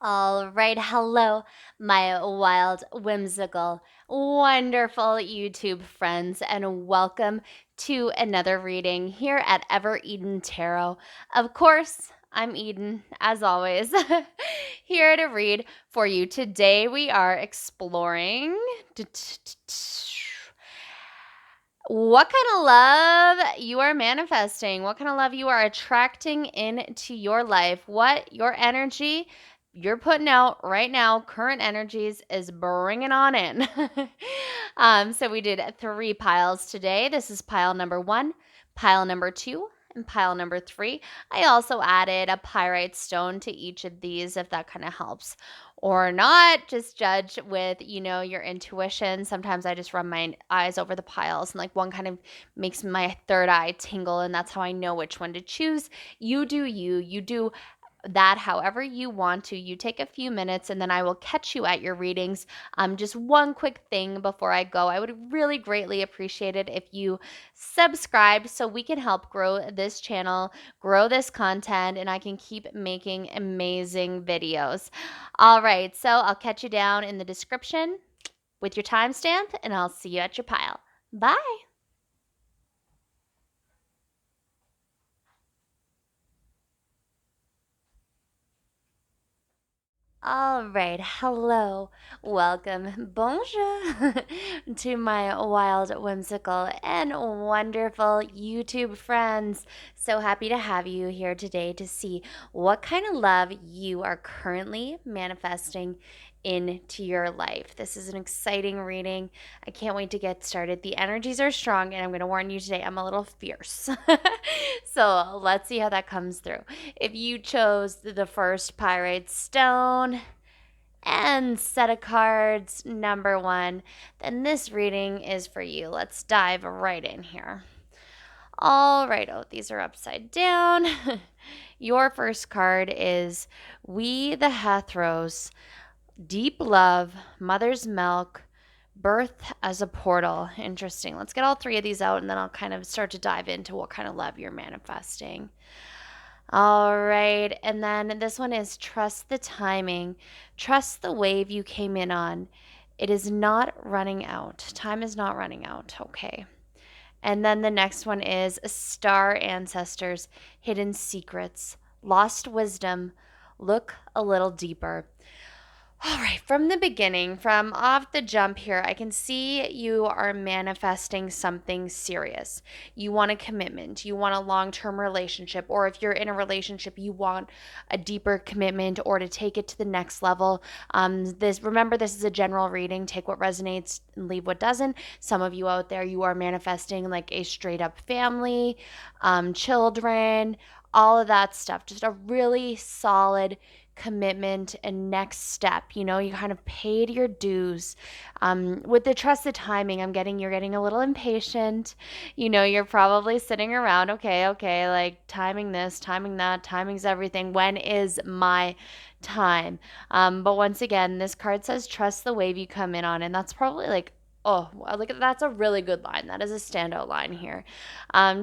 All right. Hello, my wild, whimsical, wonderful YouTube friends, and welcome to another reading here at Ever Eden Tarot. Of course, I'm Eden, as always, here to read for you. Today, we are exploring what kind of love you are manifesting, what kind of love you are attracting into your life, what your energy you're putting out right now, current energies is bringing on in. So we did 3 piles today. This is pile number 1, pile number 2, and pile number 3. I also added a pyrite stone to each of these if that kind of helps or not. Just judge with, your intuition. Sometimes I just run my eyes over the piles and like one kind of makes my third eye tingle, and that's how I know which one to choose. You do you. You do that however you want to. You take a few minutes and then I will catch you at your readings. Just one quick thing before I go. I would really greatly appreciate it if you subscribe so we can help grow this channel, grow this content, and I can keep making amazing videos. All right, so I'll catch you down in the description with your timestamp, and I'll see you at your pile. Bye. All right, hello, welcome, bonjour to my wild, whimsical, and wonderful YouTube friends. So happy to have you here today to see what kind of love you are currently manifesting into your life. This is an exciting reading. I can't wait to get started. The energies are strong, and I'm going to warn you today, I'm a little fierce. So let's see how that comes through. If you chose the first pyrite stone and set of cards number 1, then this reading is for you. Let's dive right in here. All right, these are upside down. Your first card is We the Hathros, Deep Love, Mother's Milk, Birth as a Portal. Interesting. Let's get all 3 of these out and then I'll kind of start to dive into what kind of love you're manifesting. All right. And then this one is Trust the Timing. Trust the wave you came in on. It is not running out. Time is not running out. Okay. And then the next one is Star Ancestors, Hidden Secrets, Lost Wisdom. Look a little deeper. All right, from the beginning, from off the jump here, I can see you are manifesting something serious. You want a commitment, you want a long term relationship, or if you're in a relationship, you want a deeper commitment or to take it to the next level. Remember, this is a general reading. Take what resonates and leave what doesn't. Some of you out there, you are manifesting like a straight up family, children, all of that stuff. Just a really solid commitment and next step. You kind of paid your dues. With the trust the timing, you're getting a little impatient. You're probably sitting around, okay, like timing this, timing that, timing's everything. When is my time? But once again, this card says trust the wave you come in on, and that's probably like, oh, like that's a really good line. That is a standout line here.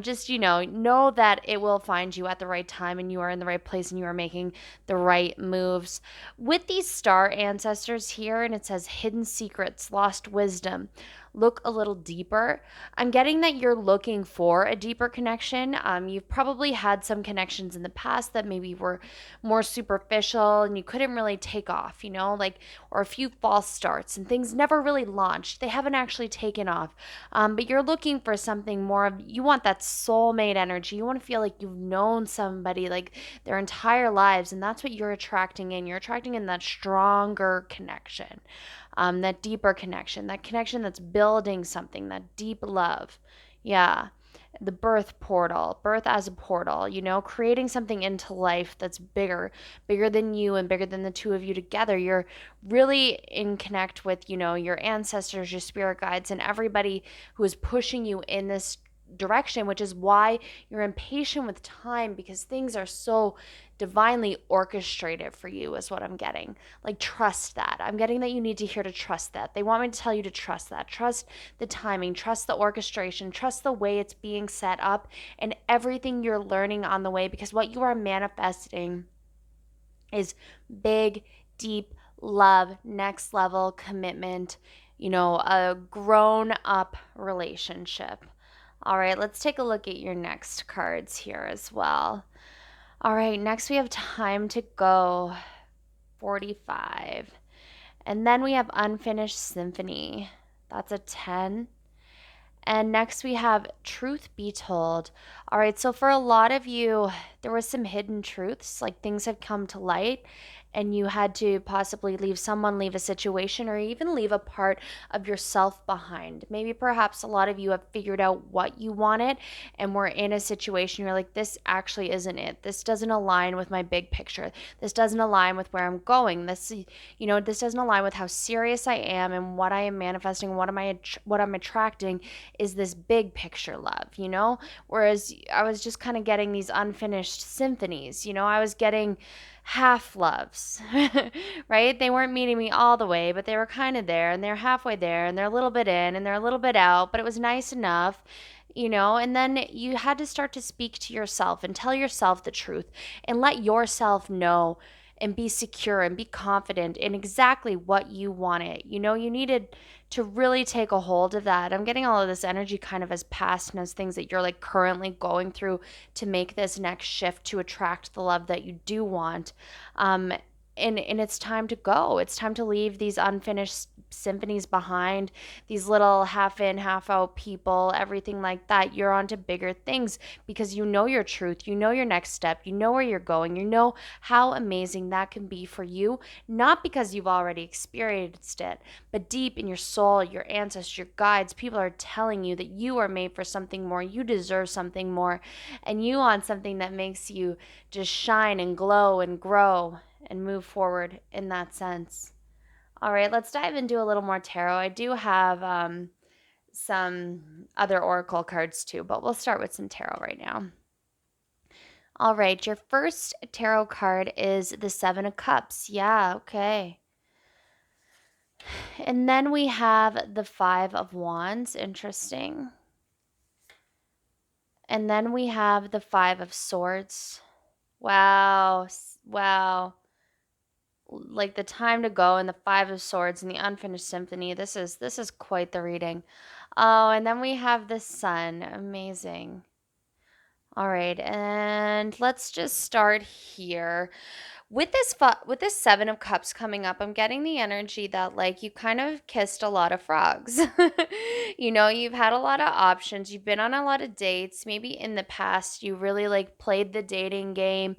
Just, know that it will find you at the right time and you are in the right place and you are making the right moves. With these star ancestors here, and it says hidden secrets, lost wisdom, look a little deeper. I'm getting that you're looking for a deeper connection. You've probably had some connections in the past that maybe were more superficial and you couldn't really take off, or a few false starts and things never really launched. They haven't actually taken off. But you're looking for something more of, you want that soulmate energy. You want to feel like you've known somebody like their entire lives, and that's what you're attracting in. You're attracting in that stronger connection, that deeper connection, that connection that's building something, that deep love. Yeah. The birth as a portal, creating something into life that's bigger than you and bigger than the two of you together. You're really in connect with, your ancestors, your spirit guides, and everybody who is pushing you in this direction, which is why you're impatient with time, because things are so divinely orchestrated for you, is what I'm getting. Like, trust that. I'm getting that you need to hear to trust that. They want me to tell you to trust that. Trust the timing, trust the orchestration, trust the way it's being set up and everything you're learning on the way, because what you are manifesting is big, deep love, next level commitment, a grown up relationship. All right, let's take a look at your next cards here as well. All right, next we have time to go, 45. And then we have unfinished symphony. That's a 10. And next we have truth be told. All right, so for a lot of you, there was some hidden truths, like things have come to light and you had to possibly leave someone, leave a situation, or even leave a part of yourself behind. Maybe perhaps a lot of you have figured out what you wanted and we're in a situation you're like, this actually isn't it. This doesn't align with my big picture. This doesn't align with where I'm going. This doesn't align with how serious I am and what I am manifesting, what I'm attracting is this big picture love. Whereas I was just kind of getting these unfinished symphonies. I was getting half loves, right? They weren't meeting me all the way, but they were kind of there and they're halfway there and they're a little bit in and they're a little bit out, but it was nice enough. And then you had to start to speak to yourself and tell yourself the truth and let yourself know and be secure and be confident in exactly what you wanted. You needed to really take a hold of that. I'm getting all of this energy kind of as past and as things that you're like currently going through to make this next shift to attract the love that you do want. And it's time to go. It's time to leave these unfinished symphonies behind, these little half in, half out people, everything like that. You're on to bigger things because you know your truth, you know your next step, you know where you're going, you know how amazing that can be for you, not because you've already experienced it, but deep in your soul, your ancestors, your guides, people are telling you that you are made for something more, you deserve something more, and you want something that makes you just shine and glow and grow and move forward in that sense. All right, let's dive into a little more tarot. I do have some other oracle cards too, but we'll start with some tarot right now. All right, your first tarot card is the Seven of Cups. Yeah, okay. And then we have the Five of Wands. Interesting. And then we have the Five of Swords. Wow. Wow. Like the time to go and the Five of Swords and the unfinished symphony. This is quite the reading. Oh, and then we have the Sun. Amazing. All right, and let's just start here. With this Seven of Cups coming up, I'm getting the energy that like you kind of kissed a lot of frogs. You've had a lot of options. You've been on a lot of dates. Maybe in the past you really like played the dating game,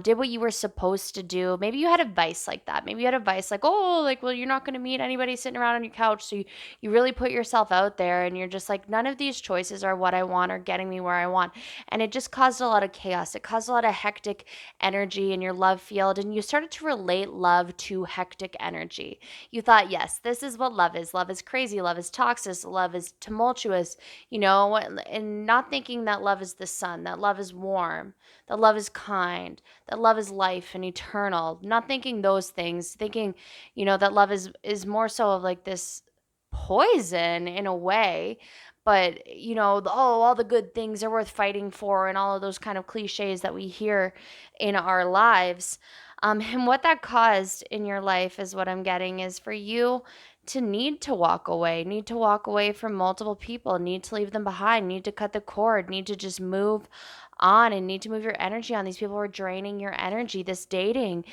did what you were supposed to do. Maybe you had advice like that. Maybe you had advice like, oh, like, well, you're not going to meet anybody sitting around on your couch. So you really put yourself out there and you're just like, none of these choices are what I want or getting me where I want. And it just caused a lot of chaos. It caused a lot of hectic energy in your love field, and you started to relate love to hectic energy. You thought, yes, this is what love is. Love is crazy. Love is toxic. Love is tumultuous, and not thinking that love is the sun, that love is warm, that love is kind, that love is life and eternal. Not thinking those things, thinking, that love is more so of like this poison in a way, but all the good things are worth fighting for and all of those kind of cliches that we hear in our lives. And what that caused in your life is what I'm getting is for you to need to walk away from multiple people, need to leave them behind, need to cut the cord, need to just move on and need to move your energy on. These people were draining your energy. This dating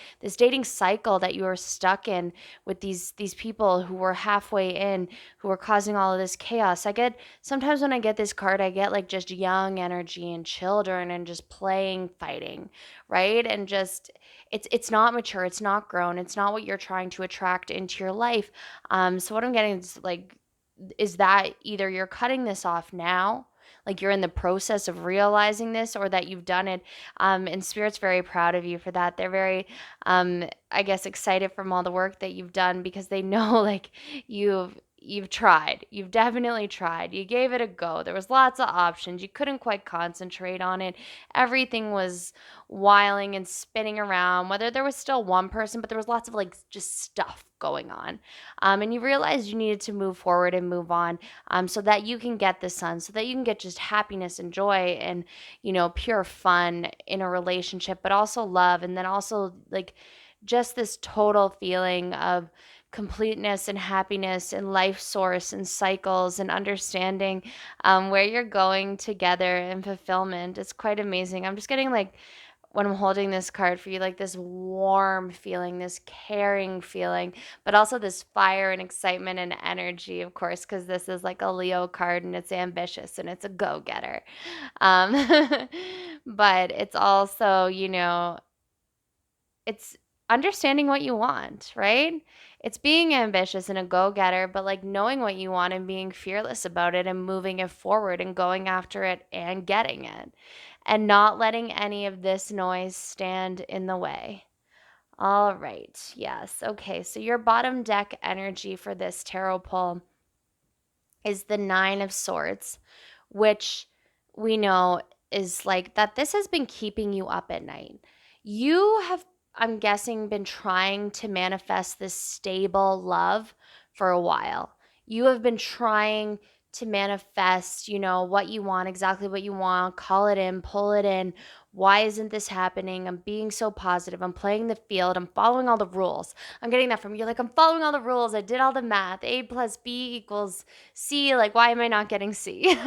cycle that you were stuck in with these people who were halfway in, who were causing all of this chaos. Sometimes when I get this card, I get like just young energy and children and just playing, fighting, right? And just it's not mature, it's not grown, it's not what you're trying to attract into your life. So what I'm getting is that either you're cutting this off now, like you're in the process of realizing this, or that you've done it. And Spirit's very proud of you for that. They're very, I guess, excited from all the work that you've done because they know like you've tried. You've definitely tried. You gave it a go. There was lots of options. You couldn't quite concentrate on it. Everything was whiling and spinning around, whether there was still one person, but there was lots of like just stuff going on. And you realized you needed to move forward and move on, so that you can get the sun, so that you can get just happiness and joy and, pure fun in a relationship, but also love. And then also like just this total feeling of completeness and happiness and life source and cycles and understanding where you're going together and fulfillment. It's quite amazing. I'm just getting like, when I'm holding this card for you, like this warm feeling, this caring feeling, but also this fire and excitement and energy, of course, because this is like a Leo card and it's ambitious and it's a go getter. Um, but it's also, it's understanding what you want, right? It's being ambitious and a go getter, but like knowing what you want and being fearless about it and moving it forward and going after it and getting it and not letting any of this noise stand in the way. All right. Yes. Okay. So your bottom deck energy for this tarot pull is the Nine of Swords, which we know is like that this has been keeping you up at night. You have, I'm guessing, been trying to manifest this stable love for a while. You have been trying to manifest, what you want, exactly what you want, call it in, pull it in. Why isn't this happening? I'm being so positive. I'm playing the field. I'm following all the rules. I'm getting that from you. Like, I'm following all the rules. I did all the math. A plus B equals C. Like, why am I not getting C?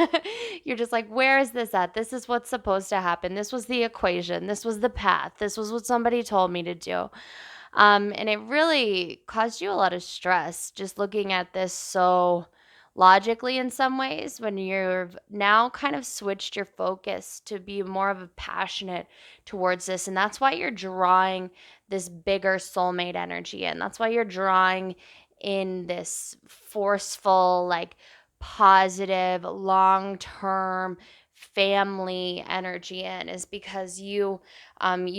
You're just like, where is this at? This is what's supposed to happen. This was the equation. This was the path. This was what somebody told me to do. And it really caused you a lot of stress just looking at this so logically in some ways when you've now kind of switched your focus to be more of a passionate towards this. And that's why you're drawing this bigger soulmate energy in. That's why you're drawing in this forceful, like positive, long term family energy in, is because you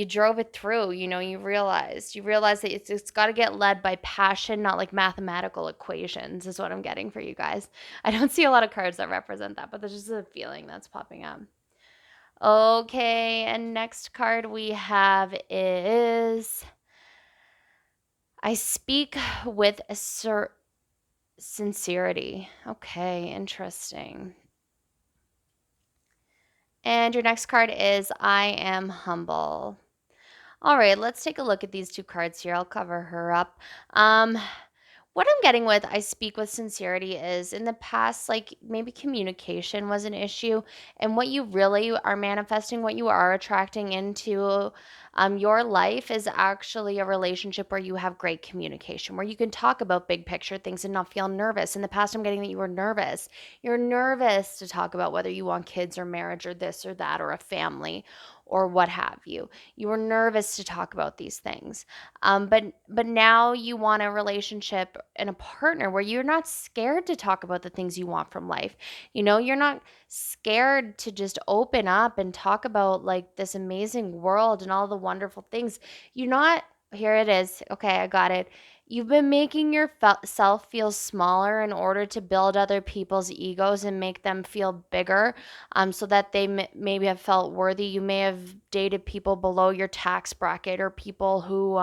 drove it through. You realized that it's got to get led by passion, not like mathematical equations, is what I'm getting for you guys. I don't see a lot of cards that represent that, but there's just a feeling that's popping up. Okay, and next card we have is I speak with sincerity. Okay, interesting. And your next card is I am humble. All right, let's take a look at these two cards here. I'll cover her up. What I'm getting with I speak with sincerity is in the past, like maybe communication was an issue, and what you really are manifesting, what you are attracting into your life is actually a relationship where you have great communication, where you can talk about big picture things and not feel nervous. In the past, I'm getting that you were nervous. You're nervous to talk about whether you want kids or marriage or this or that or a family or what have you. You were nervous to talk about these things. But now you want a relationship and a partner where you're not scared to talk about the things you want from life. You're not scared to just open up and talk about like this amazing world and all the wonderful things. You're not, here it is. Okay, I got it. You've been making yourself feel smaller in order to build other people's egos and make them feel bigger, so that they maybe have felt worthy. You may have dated people below your tax bracket or people who,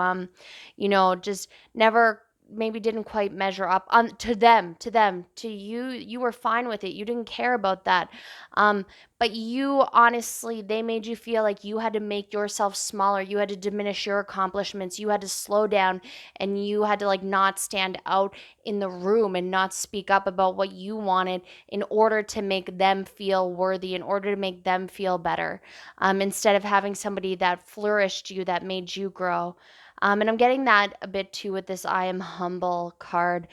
just never maybe didn't quite measure up on to you. You were fine with it. You didn't care about that. But you honestly, they made you feel like you had to make yourself smaller. You had to diminish your accomplishments. You had to slow down and you had to like not stand out in the room and not speak up about what you wanted in order to make them feel worthy, in order to make them feel better, instead of having somebody that flourished you, that made you grow. And I'm getting that a bit too with this I am humble card.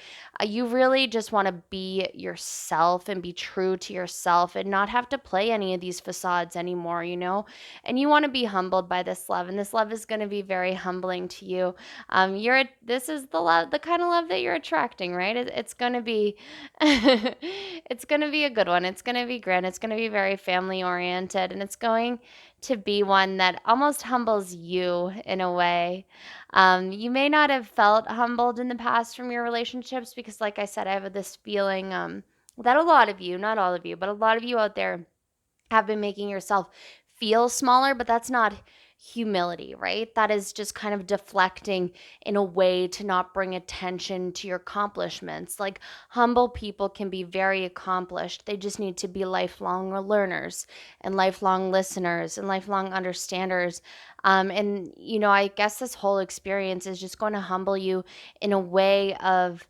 You really just want to be yourself and be true to yourself and not have to play any of these facades anymore. And you want to be humbled by this love, and this love is going to be very humbling to you. This is the love, the kind of love that you're attracting, right? It's going to be, it's going to be a good one. It's going to be grand. It's going to be very family oriented, and it's going to be one that almost humbles you in a way. You may not have felt humbled in the past from your relationships because, like I said, I have this feeling that a lot of you, not all of you, but a lot of you out there have been making yourself feel smaller, but that's not humility, right? That is just kind of deflecting in a way to not bring attention to your accomplishments. Like humble people can be very accomplished. They just need to be lifelong learners and lifelong listeners and lifelong understanders. I guess this whole experience is just going to humble you in a way of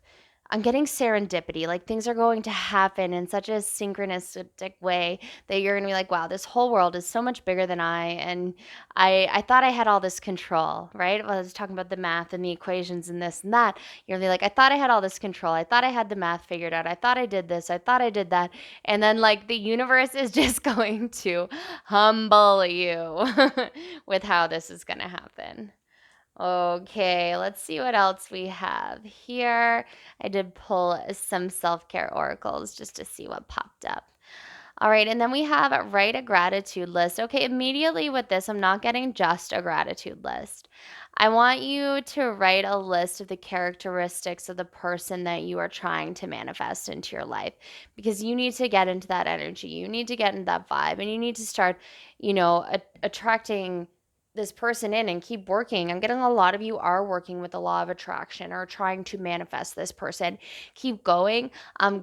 I'm getting serendipity. Like things are going to happen in such a synchronistic way that you're going to be like, wow, this whole world is so much bigger than I. And I thought I had all this control, right? Well, I was talking about the math and the equations and this and that. You're gonna be like, I thought I had all this control. I thought I had the math figured out. I thought I did this. I thought I did that. And then, like, the universe is just going to humble you with how this is going to happen. Okay, let's see what else we have here. I did pull some self care oracles just to see what popped up. All right, and then we have write a gratitude list. Okay, immediately with this, I'm not getting just a gratitude list. I want you to write a list of the characteristics of the person that you are trying to manifest into your life because you need to get into that energy. You need to get into that vibe and you need to start, attracting this person in and keep working. I'm getting a lot of you are working with the law of attraction or trying to manifest this person. Keep going.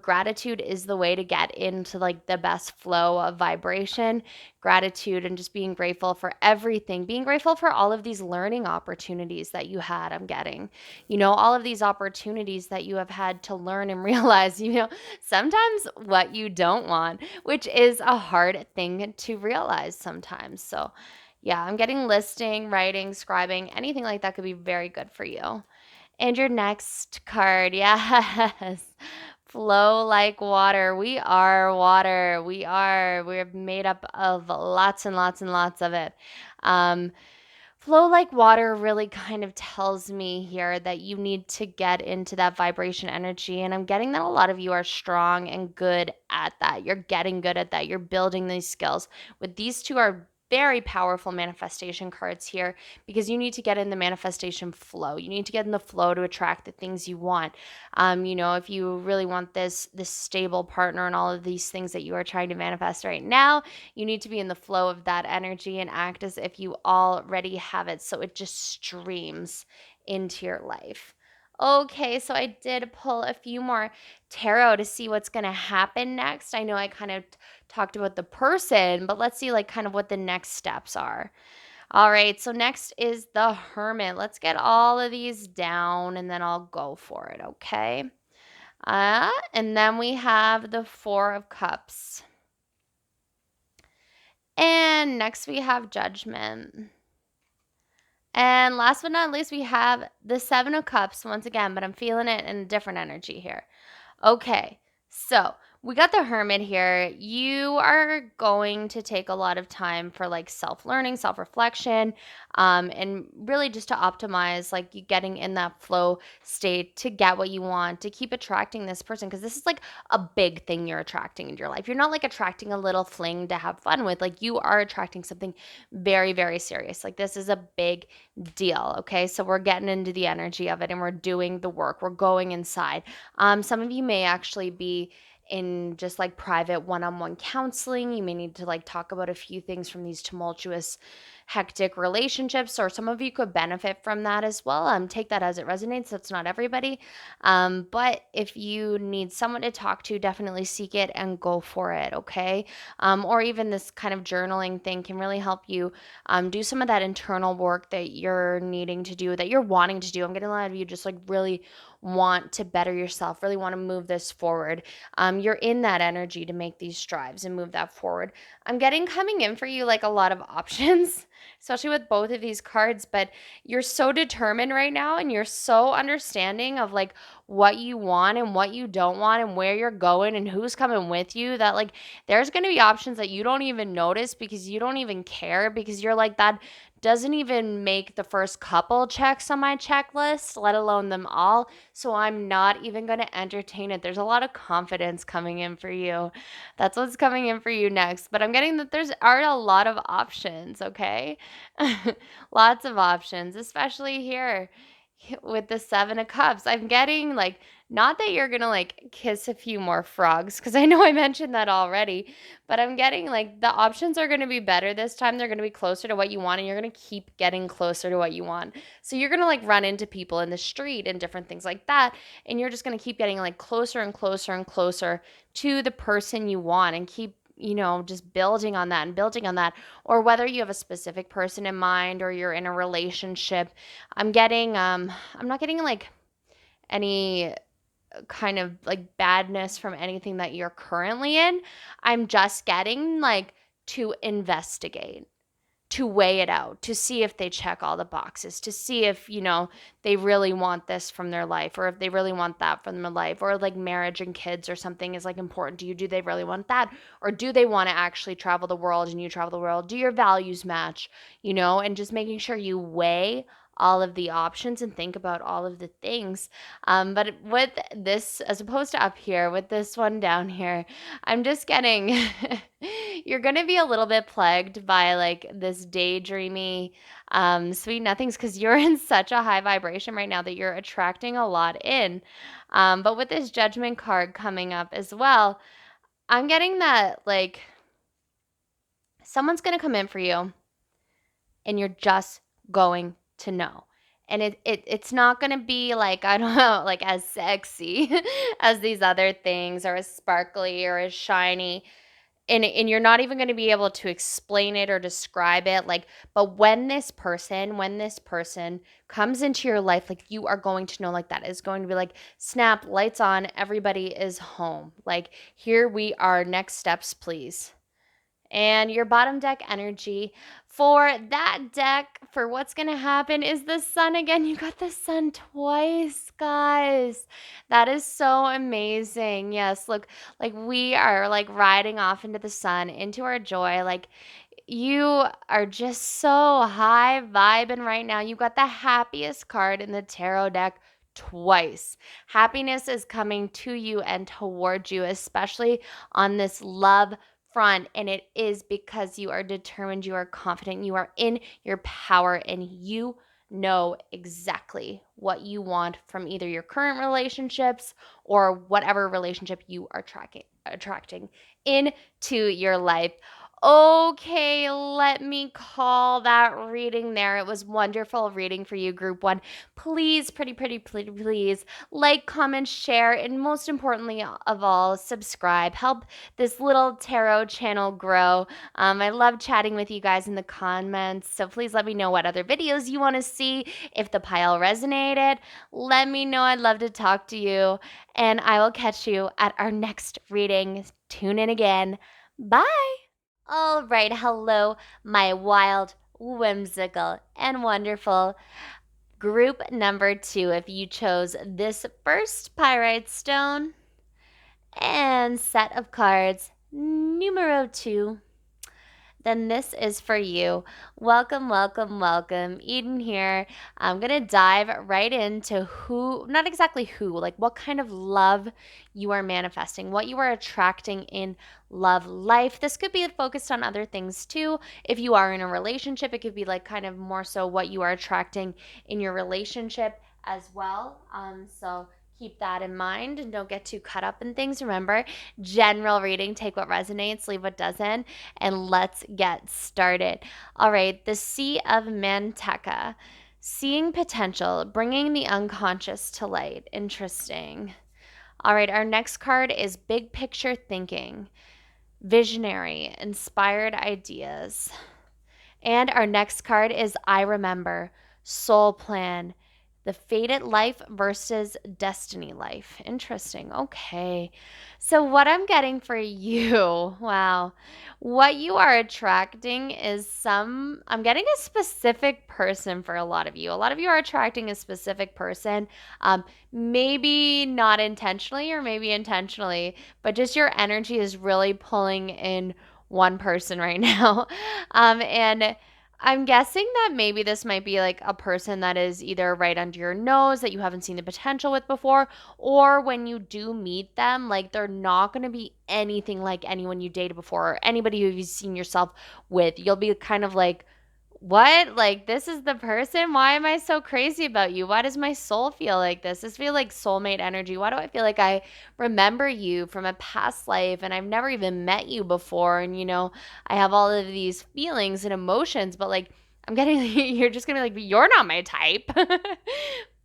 Gratitude is the way to get into like the best flow of vibration. Gratitude and just being grateful for everything. Being grateful for all of these learning opportunities that you had. I'm getting, all of these opportunities that you have had to learn and realize, sometimes what you don't want, which is a hard thing to realize sometimes. So, yeah, I'm getting listing, writing, scribing, anything like that could be very good for you. And your next card, yes. Flow like water. We are water. We're made up of lots and lots and lots of it. Um, Flow like water really kind of tells me here that you need to get into that vibration energy. And I'm getting that a lot of you are strong and good at that. You're getting good at that. You're building these skills. With these two are very powerful manifestation cards here because you need to get in the manifestation flow. You need to get in the flow to attract the things you want. If you really want this stable partner and all of these things that you are trying to manifest right now, you need to be in the flow of that energy and act as if you already have it so it just streams into your life. Okay, so I did pull a few more tarot to see what's going to happen next. I know I kind of talked about the person, but let's see like kind of what the next steps are. All right, so next is the Hermit. Let's get all of these down and then I'll go for it, okay? And then we have the Four of Cups. And next we have Judgment. And last but not least, we have the Seven of Cups once again, but I'm feeling it in a different energy here. Okay, so we got the Hermit here. You are going to take a lot of time for like self-learning, self-reflection, and really just to optimize like you getting in that flow state to get what you want, to keep attracting this person because this is like a big thing you're attracting in your life. You're not like attracting a little fling to have fun with. Like you are attracting something very, very serious. Like this is a big deal. Okay, so we're getting into the energy of it and we're doing the work. We're going inside. Some of you may actually be in just like private one-on-one counseling. You may need to like talk about a few things from these tumultuous, hectic relationships, or some of you could benefit from that as well. Take that as it resonates. That's not everybody. But if you need someone to talk to, definitely seek it and go for it, okay? Or even this kind of journaling thing can really help you do some of that internal work that you're needing to do, that you're wanting to do. I'm getting a lot of you just like really want to better yourself, really want to move this forward. You're in that energy to make these strides and move that forward. I'm getting coming in for you like a lot of options, especially with both of these cards, but you're so determined right now and you're so understanding of like what you want and what you don't want and where you're going and who's coming with you that like there's going to be options that you don't even notice because you don't even care because you're like that doesn't even make the first couple checks on my checklist, let alone them all. So I'm not even going to entertain it. There's a lot of confidence coming in for you. That's what's coming in for you next. But I'm getting that there's are a lot of options, okay? Lots of options, especially here. with the Seven of Cups. I'm getting like, not that you're gonna like kiss a few more frogs, because I know I mentioned that already, but I'm getting like the options are gonna be better this time. They're gonna be closer to what you want, and you're gonna keep getting closer to what you want. So you're gonna like run into people in the street and different things like that, and you're just gonna keep getting like closer and closer and closer to the person you want, and keep, just building on that and building on that. Or whether you have a specific person in mind or you're in a relationship, I'm not getting like any kind of like badness from anything that you're currently in. I'm just getting like to investigate, to weigh it out, to see if they check all the boxes, to see if, they really want this from their life, or if they really want that from their life, or like marriage and kids or something is like important to you. Do they really want that? Or do they want to actually travel the world and you travel the world? Do your values match? And just making sure you weigh all of the options and think about all of the things. But with this, as opposed to up here, with this one down here, I'm just getting, you're going to be a little bit plagued by like this daydreamy, sweet nothings, because you're in such a high vibration right now that you're attracting a lot in. But with this Judgment card coming up as well, I'm getting that like someone's going to come in for you and you're just going to know. And it's not going to be like, I don't know, like as sexy as these other things, or as sparkly or as shiny. And you're not even going to be able to explain it or describe it, like, but when this person comes into your life, like, you are going to know, like, that is going to be like, snap, lights on, everybody is home, like, here we are, next steps please. And your bottom deck energy for that deck, for what's going to happen, is the sun again. You got the sun twice, guys. That is so amazing. Yes, look, like we are like riding off into the sun, into our joy. Like, you are just so high vibing right now. You got the happiest card in the tarot deck twice. Happiness is coming to you and towards you, especially on this love front. And it is because you are determined, you are confident, you are in your power, and you know exactly what you want from either your current relationships or whatever relationship you are attracting into your life. Okay, let me call that reading there. It was wonderful reading for you, Group 1. Please, please, like, comment, share, and most importantly of all, subscribe. Help this little tarot channel grow. I love chatting with you guys in the comments, so please let me know what other videos you want to see. If the pile resonated, let me know. I'd love to talk to you, and I will catch you at our next reading. Tune in again. Bye. All right, hello, my wild, whimsical, and wonderful group number 2. If you chose this first pyrite stone and set of cards numero 2, then this is for you. Welcome, welcome, welcome. Eden here. I'm going to dive right into not exactly who, like what kind of love you are manifesting, what you are attracting in love life. This could be focused on other things too. If you are in a relationship, it could be like kind of more so what you are attracting in your relationship as well. So keep that in mind and don't get too caught up in things. Remember, general reading, take what resonates, leave what doesn't, and let's get started. All right, the Sea of Manteca. Seeing potential, bringing the unconscious to light. Interesting. All right, our next card is big picture thinking, visionary, inspired ideas. And our next card is I remember, soul plan, the fated life versus destiny life. Interesting. Okay. So, what I'm getting for you, wow, what you are attracting is I'm getting a specific person for a lot of you. A lot of you are attracting a specific person, maybe not intentionally or maybe intentionally, but just your energy is really pulling in one person right now. And I'm guessing that maybe this might be like a person that is either right under your nose that you haven't seen the potential with before, or when you do meet them, like they're not going to be anything like anyone you dated before or anybody who you've seen yourself with. You'll be kind of like, what? Like, this is the person? Why am I so crazy about you? Why does my soul feel like this? This feel like soulmate energy. Why do I feel like I remember you from a past life and I've never even met you before? And, I have all of these feelings and emotions, but like, I'm getting, you're just gonna be like, you're not my type.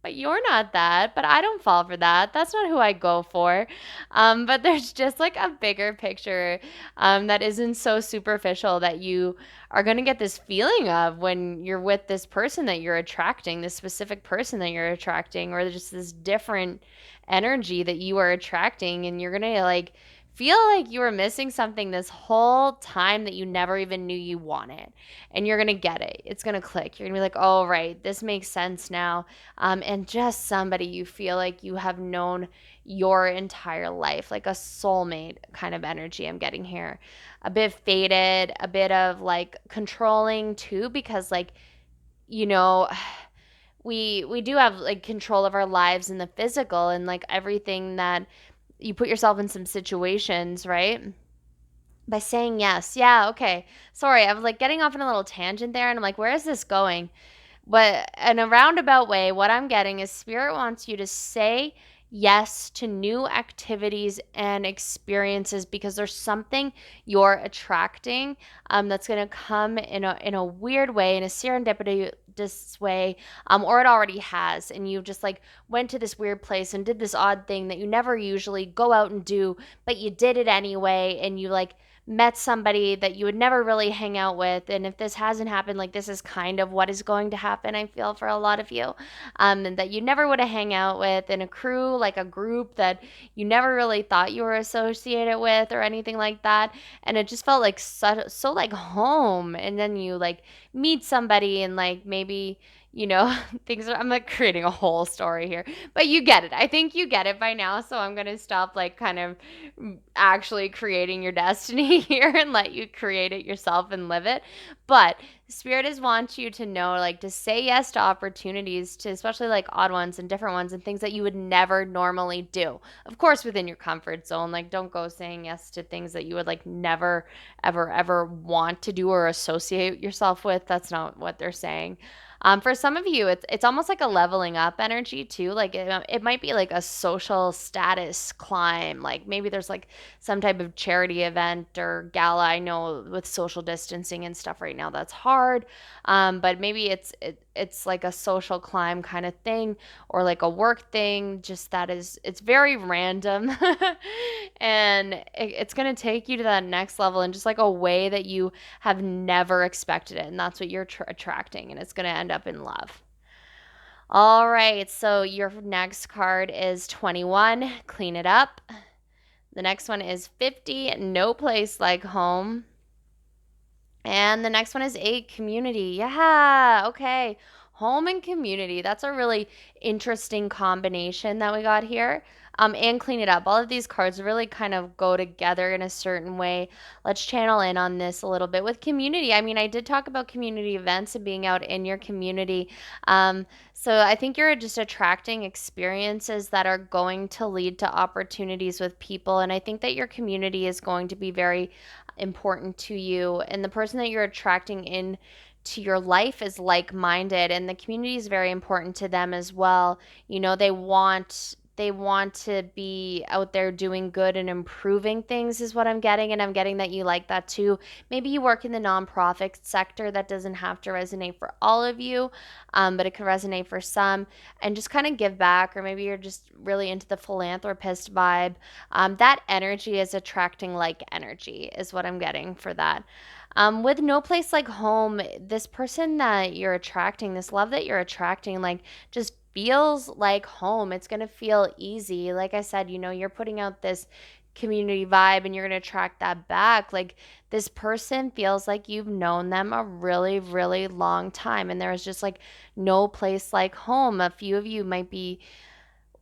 But you're not that. But I don't fall for that. That's not who I go for. But there's just like a bigger picture that isn't so superficial that you are going to get this feeling of when you're with this person that you're attracting, this specific person that you're attracting, or just this different energy that you are attracting. And you're going to like feel like you were missing something this whole time that you never even knew you wanted. And you're going to get it. It's going to click. You're going to be like, oh, right, this makes sense now. And just somebody you feel like you have known your entire life, like a soulmate kind of energy I'm getting here. A bit faded, a bit of like controlling too, because like, you know, we do have like control of our lives in the physical and like everything that you put yourself in some situations, right? By saying yes. Yeah, okay. Sorry, I was like getting off on a little tangent there and I'm like, where is this going? But in a roundabout way, what I'm getting is Spirit wants you to say yes to new activities and experiences because there's something you're attracting that's going to come in a weird way, in a serendipitous way, or it already has. And you just like went to this weird place and did this odd thing that you never usually go out and do, but you did it anyway. And you like met somebody that you would never really hang out with. And if this hasn't happened, like this is kind of what is going to happen, I feel, for a lot of you. And that you never would have hang out with in a crew, like a group that you never really thought you were associated with or anything like that. And it just felt like so like home. And then you like meet somebody and like maybe things are, I'm like creating a whole story here, but you get it. I think you get it by now. So I'm going to stop like kind of actually creating your destiny here and let you create it yourself and live it. But Spirit is wants you to know, like, to say yes to opportunities, to especially like odd ones and different ones and things that you would never normally do. Of course, within your comfort zone. Like, don't go saying yes to things that you would like never, ever, ever want to do or associate yourself with. That's not what they're saying. For some of you, it's almost like a leveling up energy too. Like it might be like a social status climb. Like maybe there's like some type of charity event or gala. I know with social distancing and stuff right now that's hard. But maybe it's like a social climb kind of thing or like a work thing. Just that is it's very random, and it's gonna take you to that next level in just like a way that you have never expected it, and that's what you're attracting, and it's gonna end up in love. All right, so your next card is 21, clean it up. The next one is 50, no place like home. And the next one is 8, community. Yeah, okay. Home and community. That's a really interesting combination that we got here. And clean it up. All of these cards really kind of go together in a certain way. Let's channel in on this a little bit with community. I mean, I did talk about community events and being out in your community. So I think you're just attracting experiences that are going to lead to opportunities with people. And I think that your community is going to be very important to you, and the person that you're attracting in to your life is like-minded, and the community is very important to them as well. They want to be out there doing good and improving things is what I'm getting, and I'm getting that you like that too. Maybe you work in the nonprofit sector. That doesn't have to resonate for all of you, but it could resonate for some, and just kind of give back, or maybe you're just really into the philanthropist vibe. That energy is attracting like energy is what I'm getting for that. With no place like home, this person that you're attracting, this love that you're attracting, like just feels like home. It's going to feel easy. Like I said, you're putting out this community vibe and you're going to attract that back. Like this person feels like you've known them a really, really long time. And there's just like no place like home. A few of you might be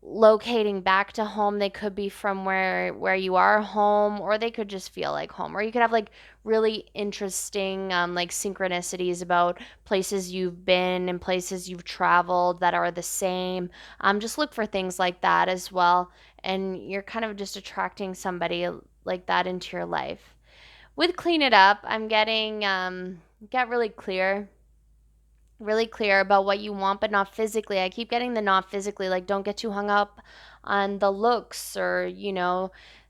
locating back to home. They could be from where you are home, or they could just feel like home, or you could have like really interesting like synchronicities about places you've been and places you've traveled that are the same. Just look for things like that as well, and you're kind of just attracting somebody like that into your life. With clean it up, I'm getting get really clear. really clear about what you want, but not physically. I keep getting the not physically, like don't get too hung up on the looks or,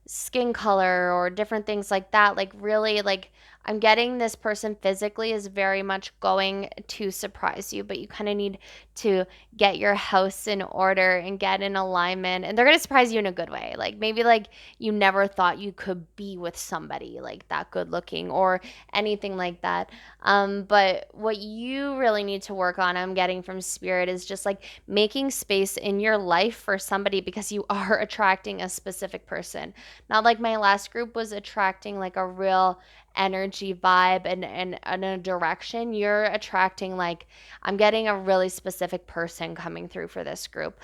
skin color or different things like that. Like really like I'm getting this person physically is very much going to surprise you, but you kind of need to get your house in order and get in alignment. And they're going to surprise you in a good way. Like maybe like you never thought you could be with somebody like that good looking or anything like that. But what you really need to work on, I'm getting from spirit, is just like making space in your life for somebody because you are attracting a specific person. Not like my last group was attracting like a real energy vibe and a direction. You're attracting like I'm getting a really specific person coming through for this group.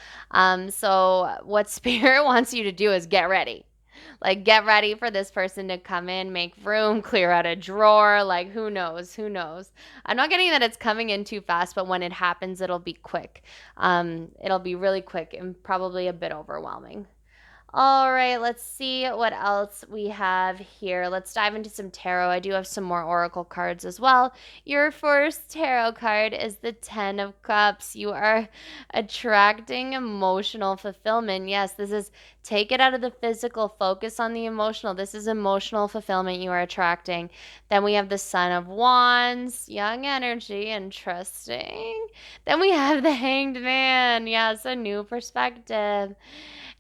So what spirit wants you to do is get ready. Like, get ready for this person to come in, make room, clear out a drawer. Like, who knows? Who knows? I'm not getting that it's coming in too fast, but when it happens, it'll be quick. It'll be really quick and probably a bit overwhelming. All right, let's see what else we have here. Let's dive into some tarot. I do have some more oracle cards as well. Your first tarot card is the Ten of Cups. You are attracting emotional fulfillment. Yes, this is take it out of the physical, focus on the emotional. This is emotional fulfillment you are attracting. Then we have the Sun of Wands, young energy, interesting. Then we have the Hanged Man. Yes, a new perspective.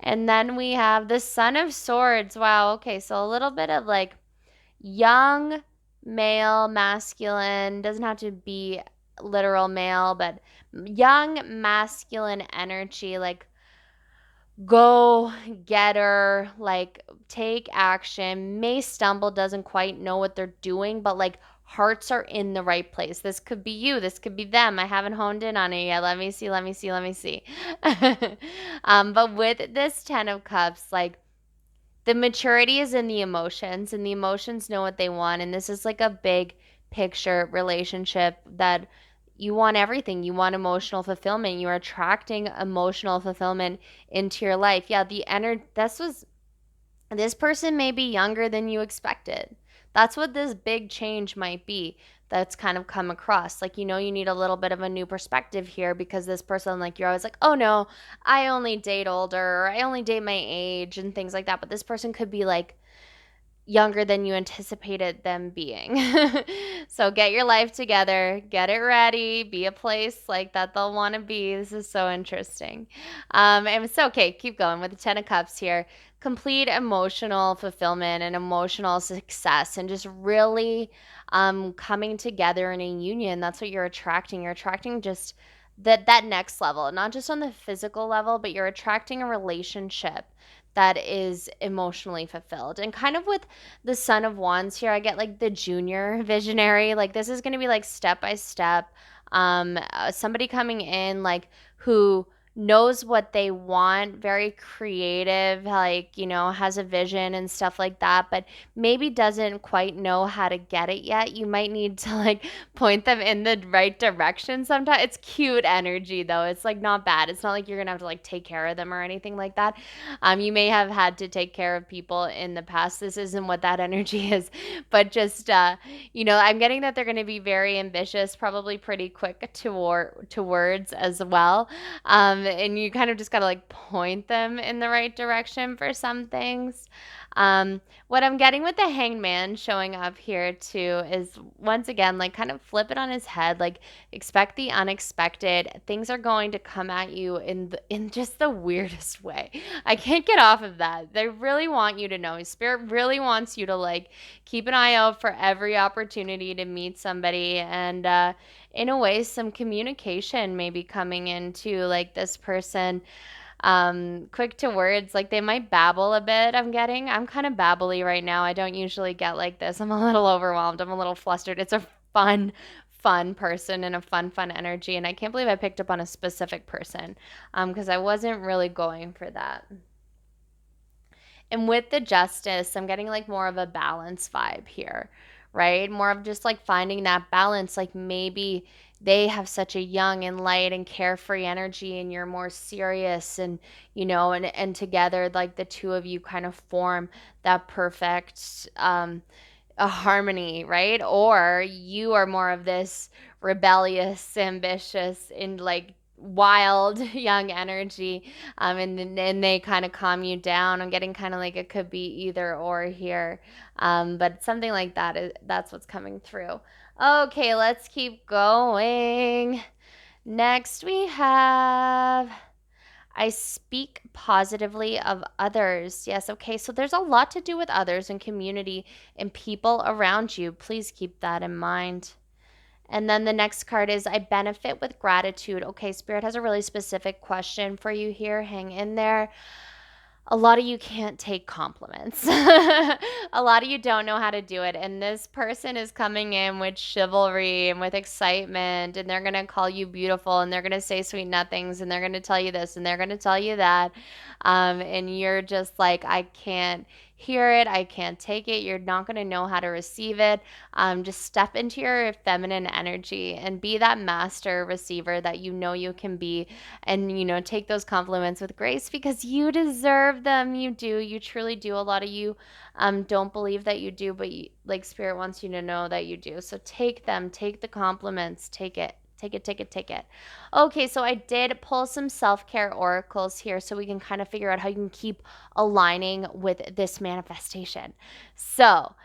And then we have the Son of Swords. Wow. Okay. So a little bit of like young male, masculine, doesn't have to be literal male, but young masculine energy, like go getter, like take action, may stumble, doesn't quite know what they're doing, but like hearts are in the right place. This could be you, this could be them. I haven't honed in on it yet. Let me see, let me see, let me see. But with this 10 of Cups, like the maturity is in the emotions, and the emotions know what they want. And this is like a big picture relationship that you want everything. You want emotional fulfillment. You are attracting emotional fulfillment into your life. Yeah, the energy, this person may be younger than you expected. That's what this big change might be that's kind of come across. Like, you need a little bit of a new perspective here because this person, like, you're always like, oh no, I only date older, or I only date my age, and things like that. But this person could be like, younger than you anticipated them being. So get your life together, get it ready, be a place like that they'll want to be. This is so interesting. And it's okay, keep going with the Ten of Cups here. Complete emotional fulfillment and emotional success, and just really coming together in a union. That's what you're attracting. You're attracting just that next level, not just on the physical level, but you're attracting a relationship that is emotionally fulfilled. And kind of with the Son of Wands here, I get like the junior visionary. Like this is going to be like step by step. Somebody coming in like who knows what they want, very creative, like, has a vision and stuff like that, but maybe doesn't quite know how to get it yet. You might need to like point them in the right direction sometimes. It's cute energy though. It's like not bad. It's not like you're gonna have to like take care of them or anything like that. You may have had to take care of people in the past. This isn't what that energy is, but just I'm getting that they're going to be very ambitious, probably pretty quick to words as well. And you kind of just got to like point them in the right direction for some things. What I'm getting with the Hanged Man showing up here too is once again, like kind of flip it on his head, like expect the unexpected. Things are going to come at you in just the weirdest way. I can't get off of that. They really want you to know. Spirit really wants you to like keep an eye out for every opportunity to meet somebody, and in a way some communication may be coming into like this person quick to words, like they might babble a bit. I'm kind of babbly right now. I don't usually get like this. I'm a little overwhelmed. I'm a little flustered. It's a fun person and a fun energy, and I can't believe I picked up on a specific person because I wasn't really going for that. And with the Justice, I'm getting like more of a balance vibe here, right? More of just like finding that balance. Like maybe they have such a young and light and carefree energy, and you're more serious, and and together like the two of you kind of form that perfect a harmony, right? Or you are more of this rebellious, ambitious, and like wild young energy, and they kind of calm you down. I'm getting kind of like it could be either or here, but something like that that's what's coming through. Okay, let's keep going. Next we have I speak positively of others. Yes, okay. So there's a lot to do with others and community and people around you. Please keep that in mind. And then the next card is I benefit with gratitude. Okay, Spirit has a really specific question for you here. Hang in there. A lot of you can't take compliments. A lot of you don't know how to do it. And this person is coming in with chivalry and with excitement, and they're going to call you beautiful, and they're going to say sweet nothings, and they're going to tell you this, and they're going to tell you that. And you're just like, I can't hear it. I can't take it. You're not going to know how to receive it. Just step into your feminine energy and be that master receiver that you know you can be, and take those compliments with grace because you deserve them. You do. You truly do. A lot of you don't believe that you do, but like Spirit wants you to know that you do. So take them. Take the compliments. Take it. Take it, take it, take it. Okay, so I did pull some self-care oracles here so we can kind of figure out how you can keep aligning with this manifestation. So,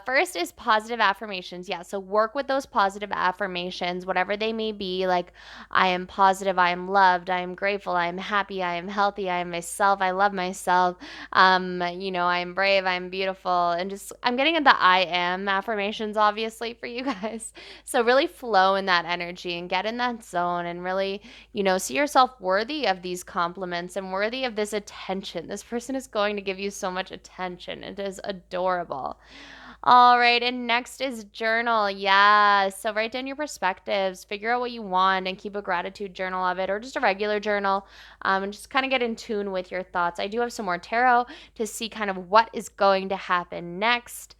first is positive affirmations. Yeah, so work with those positive affirmations, whatever they may be. Like, I am positive, I am loved, I am grateful, I am happy, I am healthy, I am myself, I love myself. I am brave, I am beautiful, and just I'm getting into I am affirmations, obviously, for you guys. So really flow in that energy and get in that zone and really, see yourself worthy of these compliments and worthy of this attention. This person is going to give you so much attention. It is adorable. All right, and next is journal. Yeah, so write down your perspectives, figure out what you want, and keep a gratitude journal of it, or just a regular journal, and just kind of get in tune with your thoughts. I do have some more tarot to see kind of what is going to happen next.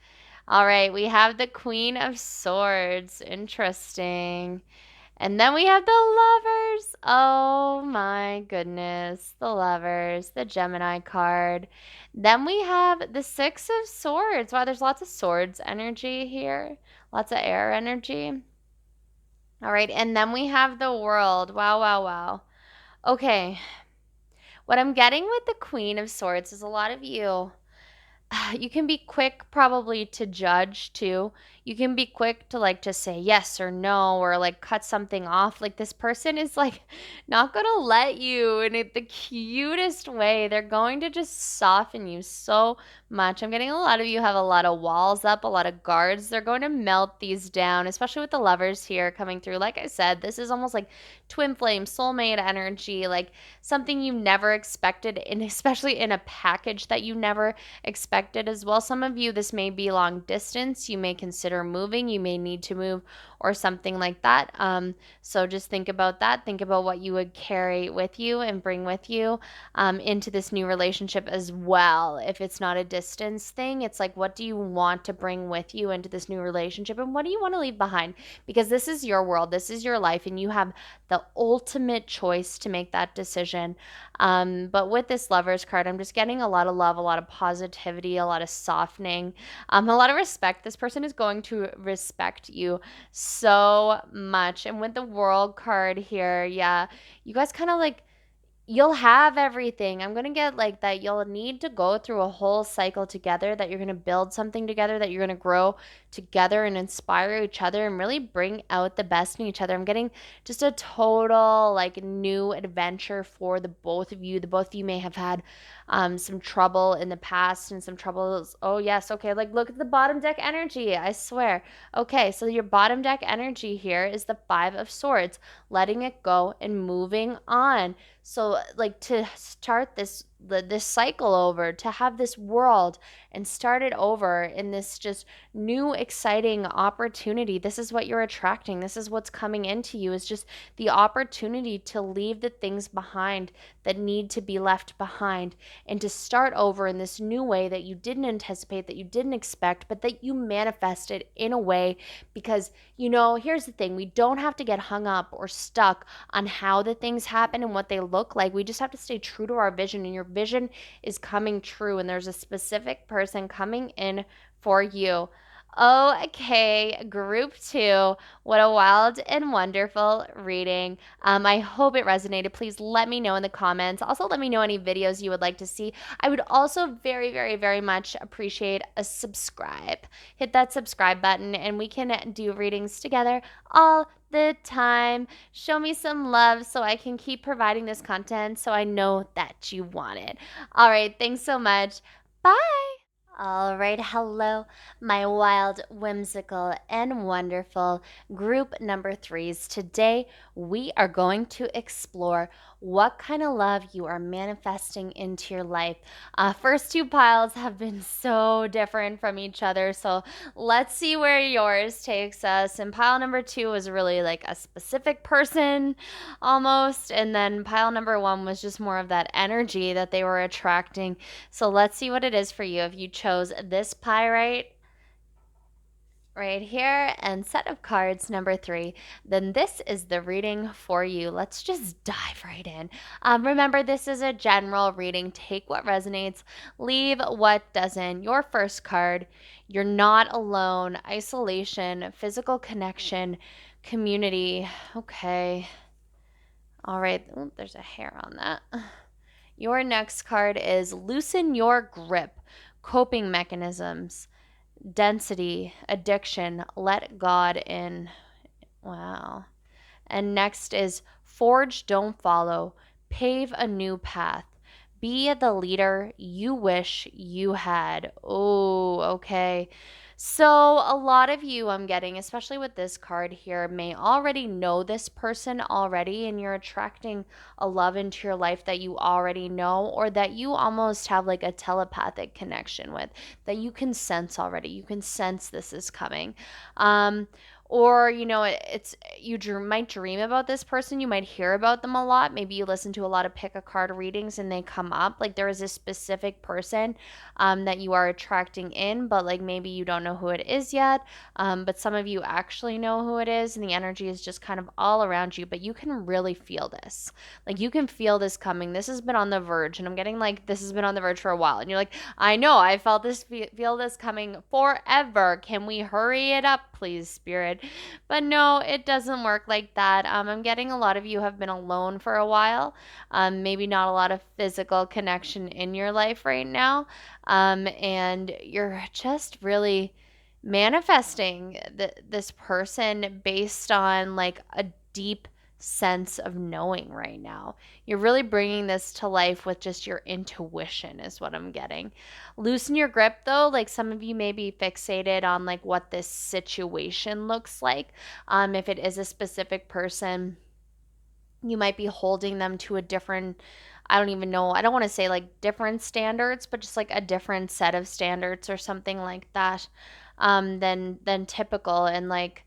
All right, we have the Queen of Swords. Interesting. And then we have the Lovers. Oh my goodness. The Lovers, the Gemini card. Then we have the Six of Swords. Wow, there's lots of swords energy here, lots of air energy. All right, and then we have the World. Wow, wow, wow. Okay, what I'm getting with the Queen of Swords is a lot of you. You can be quick probably to judge too. You can be quick to like just say yes or no or like cut something off. Like this person is like not going to let you in the cutest way. They're going to just soften you so much. I'm getting a lot of you have a lot of walls up, a lot of guards. They're going to melt these down, especially with the Lovers here coming through. Like I said, this is almost like twin flame, soulmate energy, like something you never expected, and especially in a package that you never expected as well. Some of you, this may be long distance. You may consider moving. You may need to move or something like that. So just think about that. Think about what you would carry with you and bring with you into this new relationship as well. If it's not a distance thing, it's like, what do you want to bring with you into this new relationship, and what do you want to leave behind? Because this is your world, this is your life, and you have the ultimate choice to make that decision. But with this Lovers card, I'm just getting a lot of love, a lot of positivity, a lot of softening, a lot of respect. This person is going to respect you so much. And with the World card here, yeah, you guys kind of like you'll have everything. I'm going to get like that. You'll need to go through a whole cycle together, that you're going to build something together, that you're going to grow together and inspire each other and really bring out the best in each other. I'm getting just a total like new adventure for the both of you. The both of you may have had some trouble in the past and some troubles. Oh, yes. Okay. Like, look at the bottom deck energy. I swear. Okay. So, your bottom deck energy here is the Five of Swords, letting it go and moving on. So, like, to start this cycle over, to have this world and start it over in this just new exciting opportunity. This is what you're attracting. This is what's coming into you, is just the opportunity to leave the things behind that need to be left behind and to start over in this new way that you didn't anticipate, that you didn't expect, but that you manifested in a way. Because here's the thing, we don't have to get hung up or stuck on how the things happen and what they look like. We just have to stay true to our vision, and your vision is coming true, and there's a specific person coming in for you. Okay, group two. What a wild and wonderful reading. I hope it resonated. Please let me know in the comments. Also, let me know any videos you would like to see. I would also very, very, very much appreciate a subscribe. Hit that subscribe button and we can do readings together all the time. Show me some love so I can keep providing this content so I know that you want it. All right, thanks so much. Bye. All right, hello, my wild, whimsical, and wonderful group number threes. Today, we are going to explore what kind of love you are manifesting into your life. First two piles have been so different from each other, so let's see where yours takes us. And pile number two was really like a specific person almost, and then pile number one was just more of that energy that they were attracting. So let's see what it is for you. If you chose this pie right here and set of cards number three, then this is the reading for you. Let's just dive right in. Remember, this is a general reading. Take what resonates, leave what doesn't. Your first card, you're not alone. Isolation, physical connection, community. Okay. All right. Ooh, there's a hair on that. Your next card is loosen your grip, coping mechanisms, density, addiction, let God in. Wow. And next is forge, don't follow, pave a new path. Be the leader you wish you had. Oh, okay. So, a lot of you I'm getting, especially with this card here, may already know this person already, and you're attracting a love into your life that you already know, or that you almost have like a telepathic connection with, that you can sense already. You can sense this is coming. Or it's you might dream about this person, you might hear about them a lot, maybe you listen to a lot of pick a card readings and they come up, like there is a specific person that you are attracting in, but like maybe you don't know who it is yet, but some of you actually know who it is and the energy is just kind of all around you, but you can really feel this, like you can feel this coming. This has been on the verge, and I'm getting like this has been on the verge for a while, and you're like, I know, I felt this, feel this coming forever. Can we hurry it up, please, spirit? But no, it doesn't work like that. I'm getting a lot of you have been alone for a while. Maybe not a lot of physical connection in your life right now. And you're just really manifesting this person based on like a deep sense of knowing right now. You're really bringing this to life with just your intuition, is what I'm getting. Loosen your grip though, like some of you may be fixated on like what this situation looks like. If it is a specific person, you might be holding them to a different, I don't even know, I don't want to say like different standards, but just like a different set of standards or something like that, than typical. And like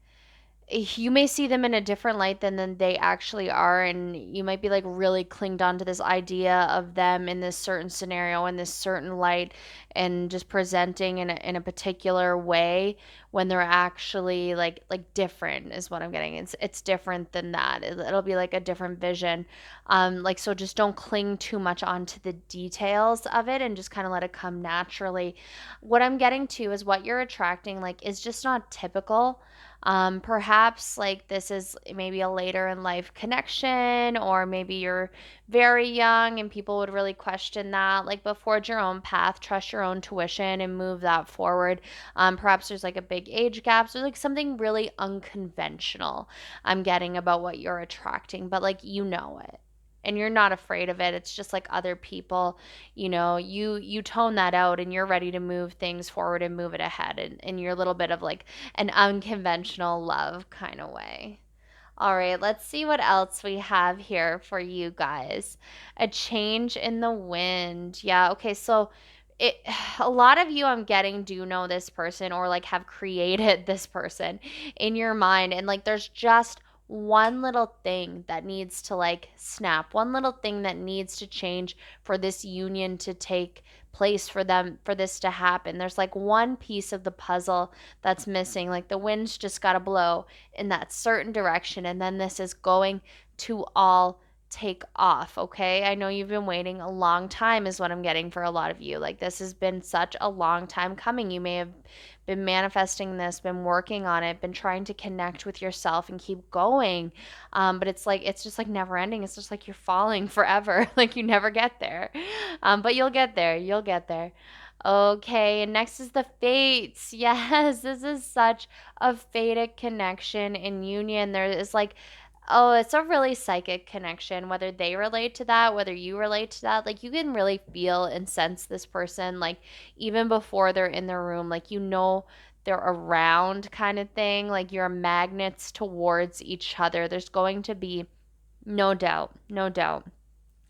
you may see them in a different light than they actually are, and you might be like really clinged on to this idea of them in this certain scenario, in this certain light, and just presenting in a particular way when they're actually like different, is what I'm getting. It's different than that. It'll be like a different vision. Like, so just don't cling too much onto the details of it and just kind of let it come naturally. What I'm getting to is what you're attracting like is just not typical. Perhaps like this is maybe a later in life connection, or maybe you're very young and people would really question that. Like, but forge your own path, trust your own tuition, and move that forward. Perhaps there's like a big age gap. So, like something really unconventional I'm getting about what you're attracting, but like you know it. And you're not afraid of it. It's just like other people, you tone that out and you're ready to move things forward and move it ahead in your little bit of like an unconventional love kind of way. All right, let's see what else we have here for you guys. A change in the wind. Yeah, okay, so it a lot of you I'm getting do know this person or like have created this person in your mind, and like there's just one little thing that needs to like snap, one little thing that needs to change for this union to take place, for them, for this to happen. There's like one piece of the puzzle that's missing. Like the wind's just got to blow in that certain direction, and then this is going to all take off, okay? I know you've been waiting a long time, is what I'm getting for a lot of you. Like, this has been such a long time coming. You may have been manifesting this, been working on it, been trying to connect with yourself and keep going. But it's like, it's just like never ending. It's just like you're falling forever. Like, you never get there. But you'll get there. You'll get there. Okay, and next is the fates. Yes, this is such a fated connection and union. There is like, oh, it's a really psychic connection, whether they relate to that, whether you relate to that. Like, you can really feel and sense this person, like, even before they're in the room, like, they're around kind of thing. Like, you're magnets towards each other. There's going to be no doubt, no doubt.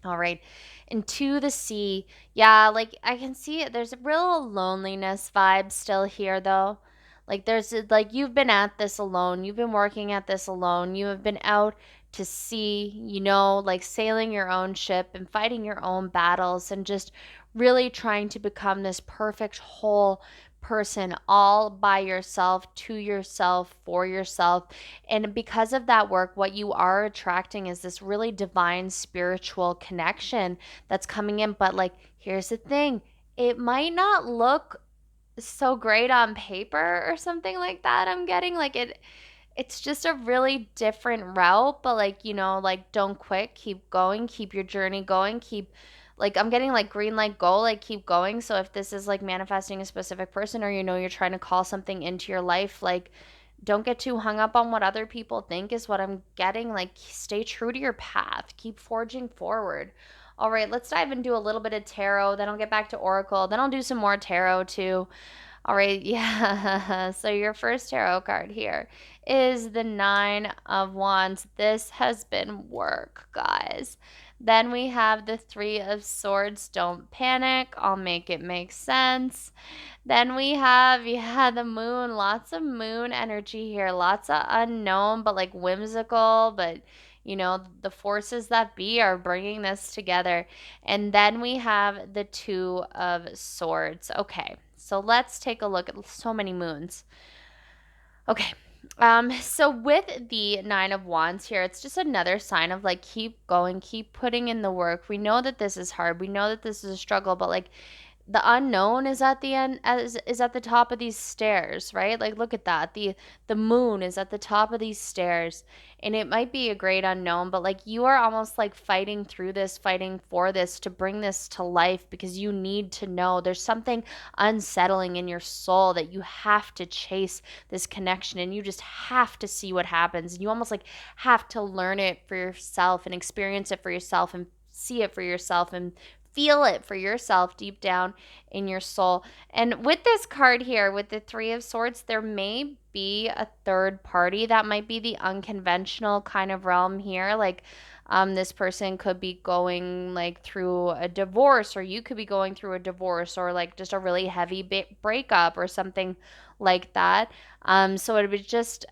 All right. Into the sea. Yeah, like I can see it. There's a real loneliness vibe still here though. Like like you've been at this alone. You've been working at this alone. You have been out to sea, like sailing your own ship and fighting your own battles and just really trying to become this perfect whole person all by yourself, to yourself, for yourself. And because of that work, what you are attracting is this really divine spiritual connection that's coming in. But, like, here's the thing, it might not look so great on paper or something like that. I'm getting like it's just a really different route, but like, like don't quit, keep going, keep your journey going, keep like I'm getting like green light go, like keep going. So if this is like manifesting a specific person or you're trying to call something into your life, like don't get too hung up on what other people think is what I'm getting. Like stay true to your path, keep forging forward. All right, let's dive into a little bit of tarot, then I'll get back to oracle, then I'll do some more tarot too. All right, yeah. So your first tarot card here is the Nine of Wands. This has been work, guys. Then we have the Three of Swords. Don't panic. I'll make it make sense. Then we have, yeah, the moon. Lots of moon energy here. Lots of unknown, but like whimsical, but the forces that be are bringing this together. And then we have the Two of Swords. Okay, so let's take a look at so many moons. Okay. So with the Nine of Wands here, it's just another sign of like keep going, keep putting in the work. We know that this is hard. We know that this is a struggle, but like the unknown is at the end is at the top of these stairs, right? Like look at that. The moon is at the top of these stairs and it might be a great unknown, but like you are almost like fighting through this, fighting for this to bring this to life because you need to know there's something unsettling in your soul that you have to chase this connection and you just have to see what happens. And you almost like have to learn it for yourself and experience it for yourself and see it for yourself and feel it for yourself deep down in your soul. And with this card here, with the Three of Swords, there may be a third party that might be the unconventional kind of realm here. Like, this person could be going like through a divorce, or you could be going through a divorce, or like just a really heavy breakup or something like that. So it would just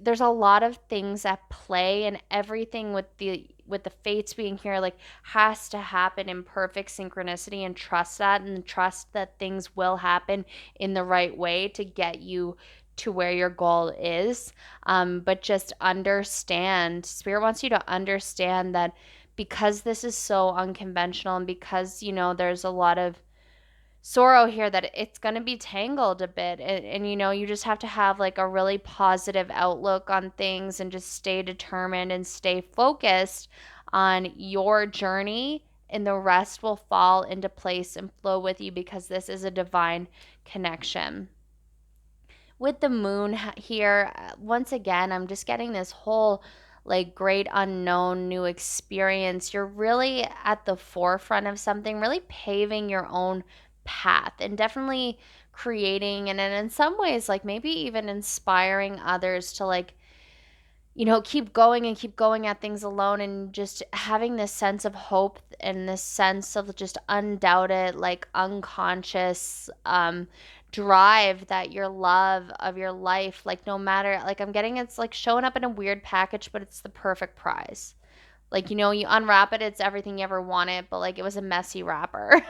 there's a lot of things at play and everything with the fates being here like has to happen in perfect synchronicity and trust that and trust that things will happen in the right way to get you to where your goal is. But just understand, spirit wants you to understand that because this is so unconventional and because there's a lot of sorrow here, that it's going to be tangled a bit, and you just have to have like a really positive outlook on things and just stay determined and stay focused on your journey, and the rest will fall into place and flow with you because this is a divine connection. With the moon here, once again, I'm just getting this whole like great unknown new experience. You're really at the forefront of something, really paving your own path and definitely creating and in some ways like maybe even inspiring others to like keep going and keep going at things alone, and just having this sense of hope and this sense of just undoubted, like unconscious drive that your love of your life, like no matter, like I'm getting it's like showing up in a weird package, but it's the perfect prize. Like, you unwrap it, it's everything you ever wanted, but like it was a messy wrapper.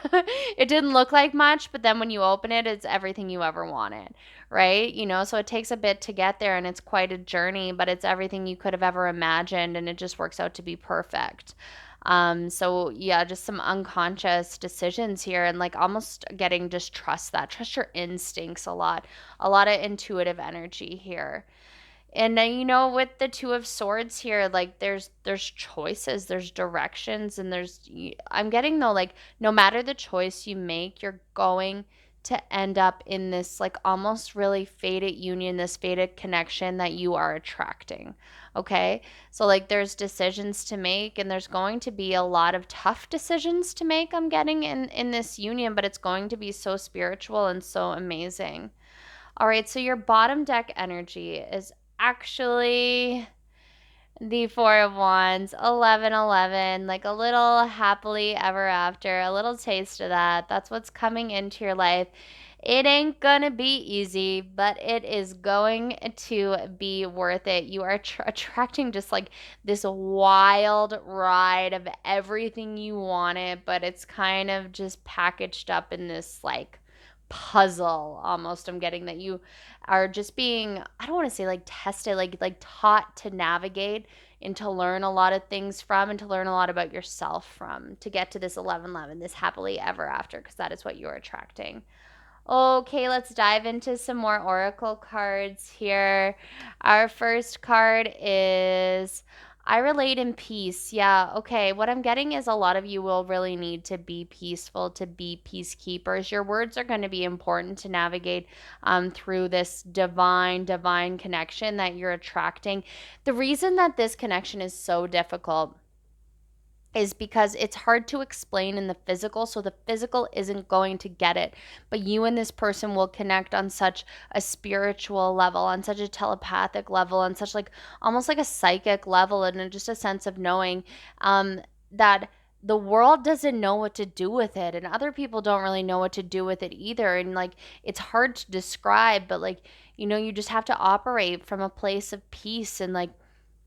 It didn't look like much, but then when you open it, it's everything you ever wanted, right? So it takes a bit to get there and it's quite a journey, but it's everything you could have ever imagined and it just works out to be perfect. So yeah, just some unconscious decisions here and like almost getting just trust your instincts a lot of intuitive energy here. And then, with the Two of Swords here, like there's choices, there's directions, and I'm getting though, like no matter the choice you make, you're going to end up in this like almost really fated union, this fated connection that you are attracting. Okay? So like there's decisions to make and there's going to be a lot of tough decisions to make, I'm getting in this union, but it's going to be so spiritual and so amazing. All right, so your bottom deck energy is actually the Four of Wands, 1111, like a little happily ever after, a little taste of that. That's what's coming into your life. It ain't gonna be easy, but it is going to be worth it. You are attracting just like this wild ride of everything you wanted, but it's kind of just packaged up in this like puzzle almost. I'm getting that you are just being, I don't want to say like tested, like taught to navigate and to learn a lot of things from and to learn a lot about yourself from to get to this 1111, this happily ever after, because that is what you're attracting. Okay, let's dive into some more oracle cards here. Our first card is I relate in peace. Yeah, okay. What I'm getting is a lot of you will really need to be peaceful, to be peacekeepers. Your words are going to be important to navigate through this divine connection that you're attracting. The reason that this connection is so difficult is because it's hard to explain in the physical, so the physical isn't going to get it, but you and this person will connect on such a spiritual level, on such a telepathic level, on such like almost like a psychic level, and just a sense of knowing that the world doesn't know what to do with it, and other people don't really know what to do with it either, and like it's hard to describe, but like you just have to operate from a place of peace. And like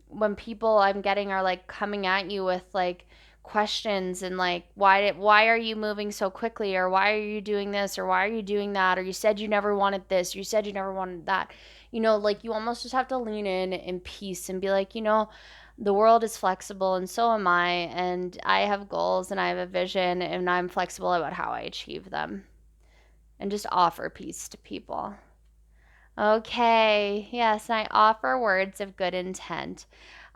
when people I'm getting are like coming at you with like questions and like why are you moving so quickly, or why are you doing this, or why are you doing that, or you said you never wanted this, you said you never wanted that, like you almost just have to lean in peace and be like, the world is flexible and so am I, and I have goals and I have a vision and I'm flexible about how I achieve them, and just offer peace to people. Okay, yes, I offer words of good intent.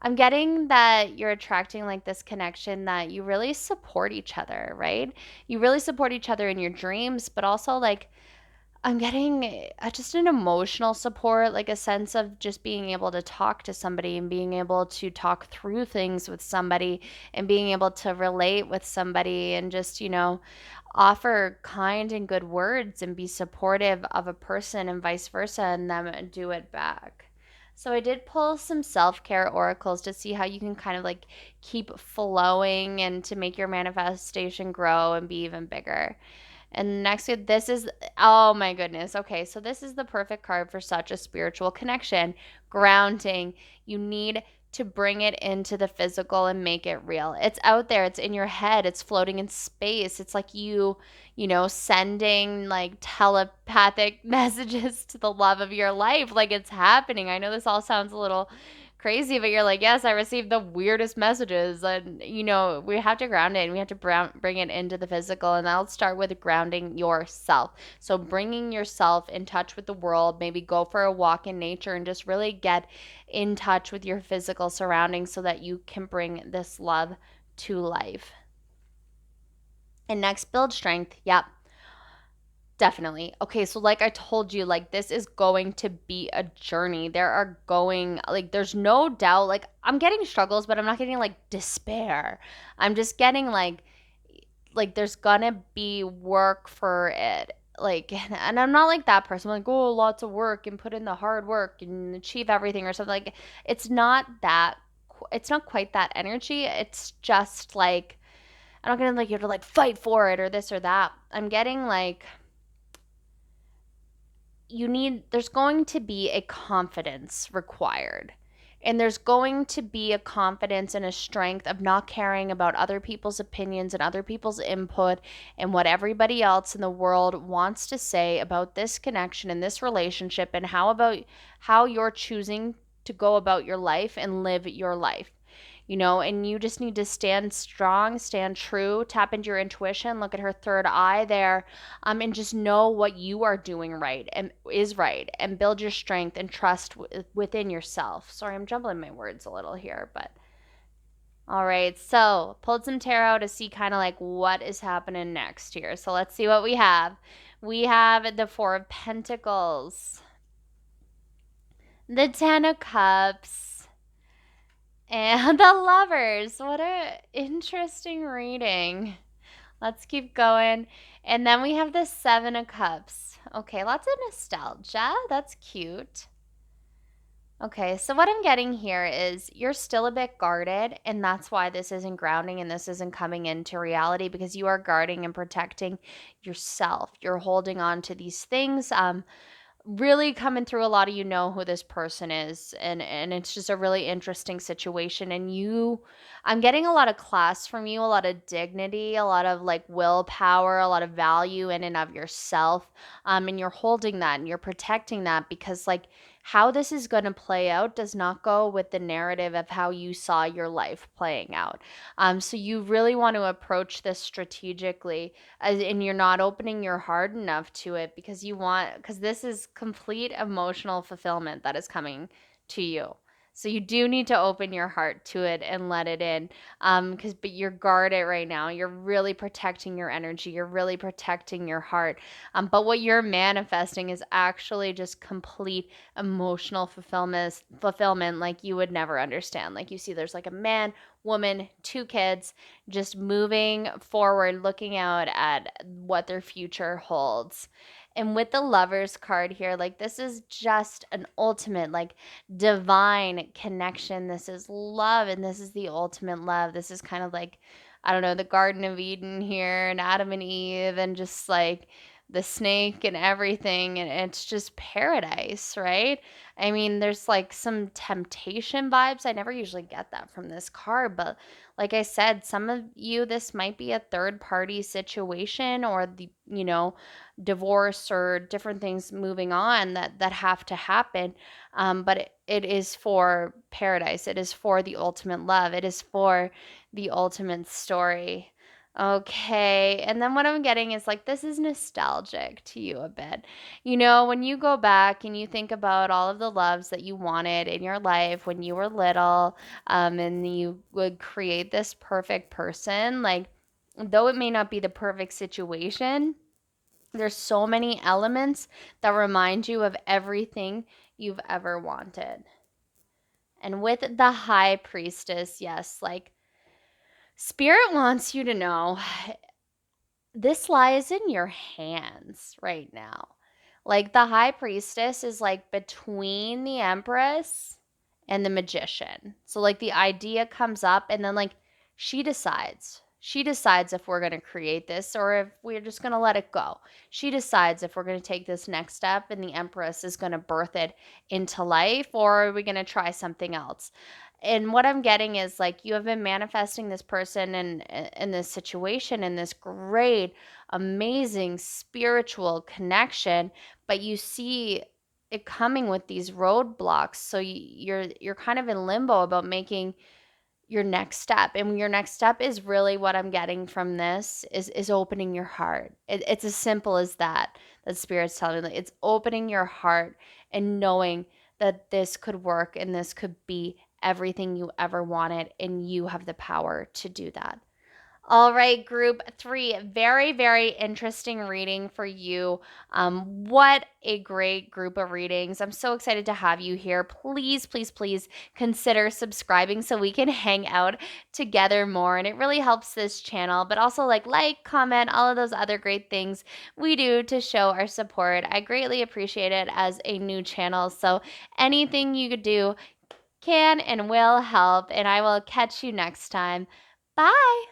I'm getting that you're attracting like this connection that you really support each other, right? You really support each other in your dreams, but also like I'm getting just an emotional support, like a sense of just being able to talk to somebody and being able to talk through things with somebody and being able to relate with somebody and just, offer kind and good words and be supportive of a person and vice versa, and them do it back. So I did pull some self-care oracles to see how you can kind of like keep flowing and to make your manifestation grow and be even bigger. And next, this is, oh my goodness. Okay, so this is the perfect card for such a spiritual connection. Grounding. You need to bring it into the physical and make it real. It's out there, it's in your head, it's floating in space. It's like sending like telepathic messages to the love of your life. Like it's happening. I know this all sounds a little crazy, but you're like, yes, I received the weirdest messages. And, we have to ground it and we have to bring it into the physical. And that'll start with grounding yourself. So bringing yourself in touch with the world, maybe go for a walk in nature and just really get in touch with your physical surroundings so that you can bring this love to life. And next, build strength. Yep. Definitely. Okay, so like I told you, like this is going to be a journey. There's no doubt, like I'm getting struggles, but I'm not getting like despair. I'm just getting like there's gonna be work for it. Like, and I'm not like that person. I'm like, oh, lots of work and put in the hard work and achieve everything or something. Like, it's not that, it's not quite that energy. It's just like, I'm not gonna like you have to like fight for it or this or that. I'm getting like, there's going to be a confidence required. And there's going to be a confidence and a strength of not caring about other people's opinions and other people's input and what everybody else in the world wants to say about this connection and this relationship, and how you're choosing to go about your life and live your life. And you just need to stand strong, stand true, tap into your intuition, look at her third eye there, and just know what you are doing right and is right, and build your strength and trust within yourself. Sorry, I'm jumbling my words a little here, but all right. So pulled some tarot to see kind of like what is happening next here. So let's see what we have. We have the Four of Pentacles, the Ten of Cups, and the Lovers. What a interesting reading. Let's keep going. And then we have the Seven of Cups. Okay, lots of nostalgia. That's cute. Okay, so what I'm getting here is you're still a bit guarded, and that's why this isn't grounding and this isn't coming into reality, because you are guarding and protecting yourself. You're holding on to these things. Really coming through, a lot of you know who this person is, and it's just a really interesting situation. And I'm getting a lot of class from you, a lot of dignity, a lot of like willpower, a lot of value in and of yourself. And you're holding that and you're protecting that, because like how this is going to play out does not go with the narrative of how you saw your life playing out. So you really want to approach this strategically, and you're not opening your heart enough to it, because this is complete emotional fulfillment that is coming to you. So you do need to open your heart to it and let it in. But you're guarded right now. You're really protecting your energy. You're really protecting your heart. But what you're manifesting is actually just complete emotional fulfillment like you would never understand. Like you see, there's like a man, woman, two kids, just moving forward, looking out at what their future holds. And with the Lovers card here, like this is just an ultimate, like divine connection. This is love, and this is the ultimate love. This is kind of like, I don't know, the Garden of Eden here, and Adam and Eve, and just like the snake and everything. And it's just paradise, right? I mean, there's like some temptation vibes. I never usually get that from this card, but like I said, some of you, this might be a third party situation, or divorce or different things moving on that have to happen. But it is for paradise. It is for the ultimate love. It is for the ultimate story. Okay. And then what I'm getting is like, this is nostalgic to you a bit. When you go back and you think about all of the loves that you wanted in your life when you were little, and you would create this perfect person, like, though it may not be the perfect situation, there's so many elements that remind you of everything you've ever wanted. And with the High Priestess, yes, like Spirit wants you to know this lies in your hands right now. Like the High Priestess is like between the Empress and the Magician. So like the idea comes up, and then like she decides. She decides if we're going to create this or if we're just going to let it go. She decides if we're going to take this next step and the Empress is going to birth it into life, or are we going to try something else? And what I'm getting is like you have been manifesting this person and in this situation, in this great, amazing spiritual connection, but you see it coming with these roadblocks. So you're kind of in limbo about making your next step. And your next step is really what I'm getting from this is opening your heart. It's as simple as that Spirit's telling me. It's opening your heart and knowing that this could work and this could be everything you ever wanted, and you have the power to do that. All right, group 3, very, very interesting reading for you. What a great group of readings. I'm so excited to have you here. Please, please, please consider subscribing so we can hang out together more. And it really helps this channel, but also like, comment, all of those other great things we do to show our support. I greatly appreciate it as a new channel. So anything you could do can and will help. And I will catch you next time. Bye.